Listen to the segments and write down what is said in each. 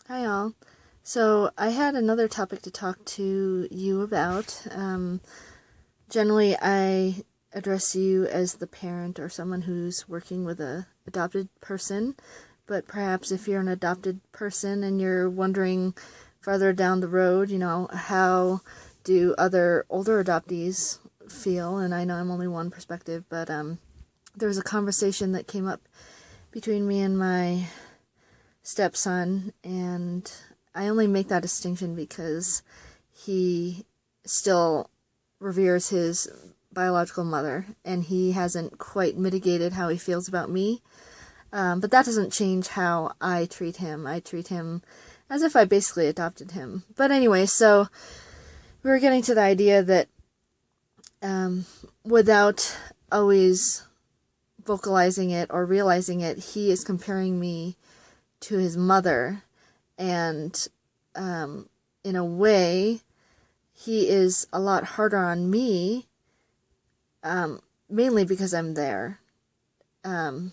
Hi all. So I had another topic to talk to you about. Generally, I address you as the parent or someone who's working with a adopted person, but perhaps if you're an adopted person and you're wondering farther down the road, how do other older adoptees feel? And I know I'm only one perspective, but there was a conversation that came up between me and my stepson, and I only make that distinction because he still reveres his biological mother, and he hasn't quite mitigated how he feels about me. But that doesn't change how I treat him. I treat him as if I basically adopted him. But anyway, so we were getting to the idea that without always vocalizing it or realizing it, he is comparing me to his mother, and in a way he is a lot harder on me, mainly because I'm there, but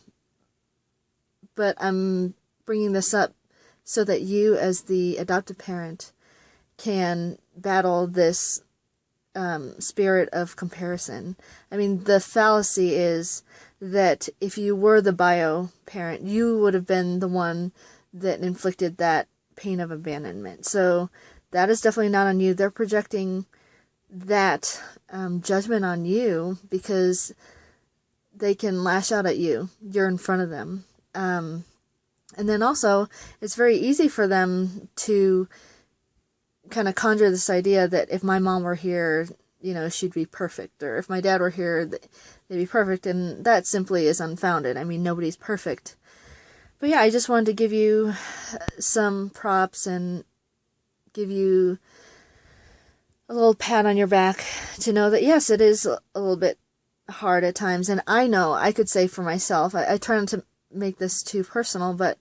I'm bringing this up so that you as the adoptive parent can battle this spirit of comparison. I mean, the fallacy is that if you were the bio parent, you would have been the one that inflicted that pain of abandonment. So that is definitely not on you. They're projecting that judgment on you because they can lash out at you. You're in front of them. And then also, it's very easy for them to kind of conjure this idea that if my mom were here, she'd be perfect, or if my dad were here, they'd be perfect, and that simply is unfounded. I mean, nobody's perfect. But yeah, I just wanted to give you some props and give you a little pat on your back to know that yes, it is a little bit hard at times, and I know, I could say for myself, I try not to make this too personal, but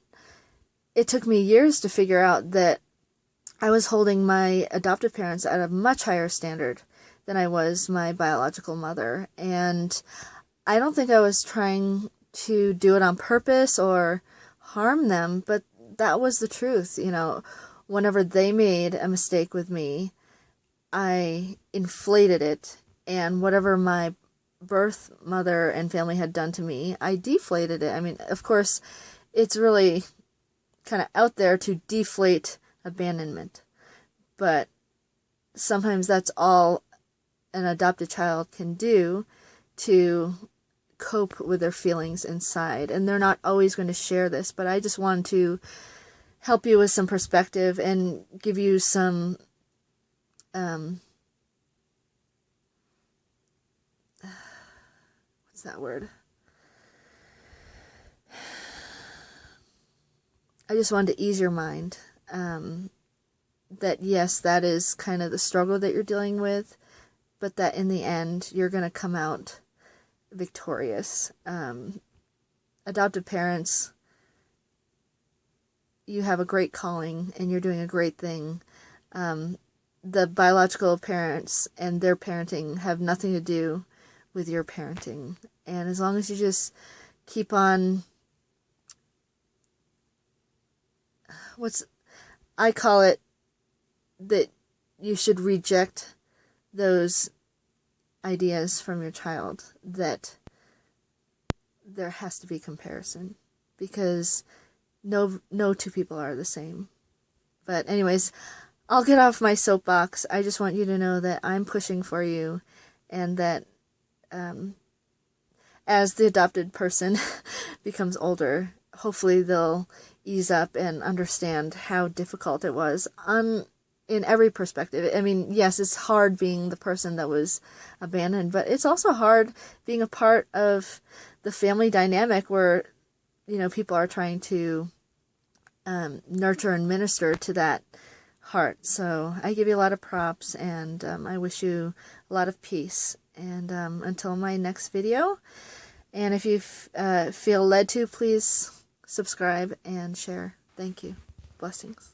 it took me years to figure out that I was holding my adoptive parents at a much higher standard than I was my biological mother. And I don't think I was trying to do it on purpose or harm them, but that was the truth. Whenever they made a mistake with me, I inflated it, and whatever my birth mother and family had done to me, I deflated it. I mean, of course, it's really kind of out there to deflate abandonment, but sometimes that's all an adopted child can do to cope with their feelings inside, and they're not always going to share this, but I just wanted to help you with some perspective and give you some what's that word? I just wanted to ease your mind that yes, that is kind of the struggle that you're dealing with, but that in the end, you're going to come out victorious. Adoptive parents, you have a great calling, and you're doing a great thing. The biological parents and their parenting have nothing to do with your parenting. And as long as you just keep on, I call it that you should reject those ideas from your child that there has to be comparison, because no two people are the same. But anyways, I'll get off my soapbox. I just want you to know that I'm pushing for you, and that as the adopted person becomes older, hopefully they'll ease up and understand how difficult it was in every perspective. I mean, yes, it's hard being the person that was abandoned, but it's also hard being a part of the family dynamic where, people are trying to nurture and minister to that heart. So I give you a lot of props, and I wish you a lot of peace. And until my next video, and if you feel led to, please subscribe and share. Thank you. Blessings.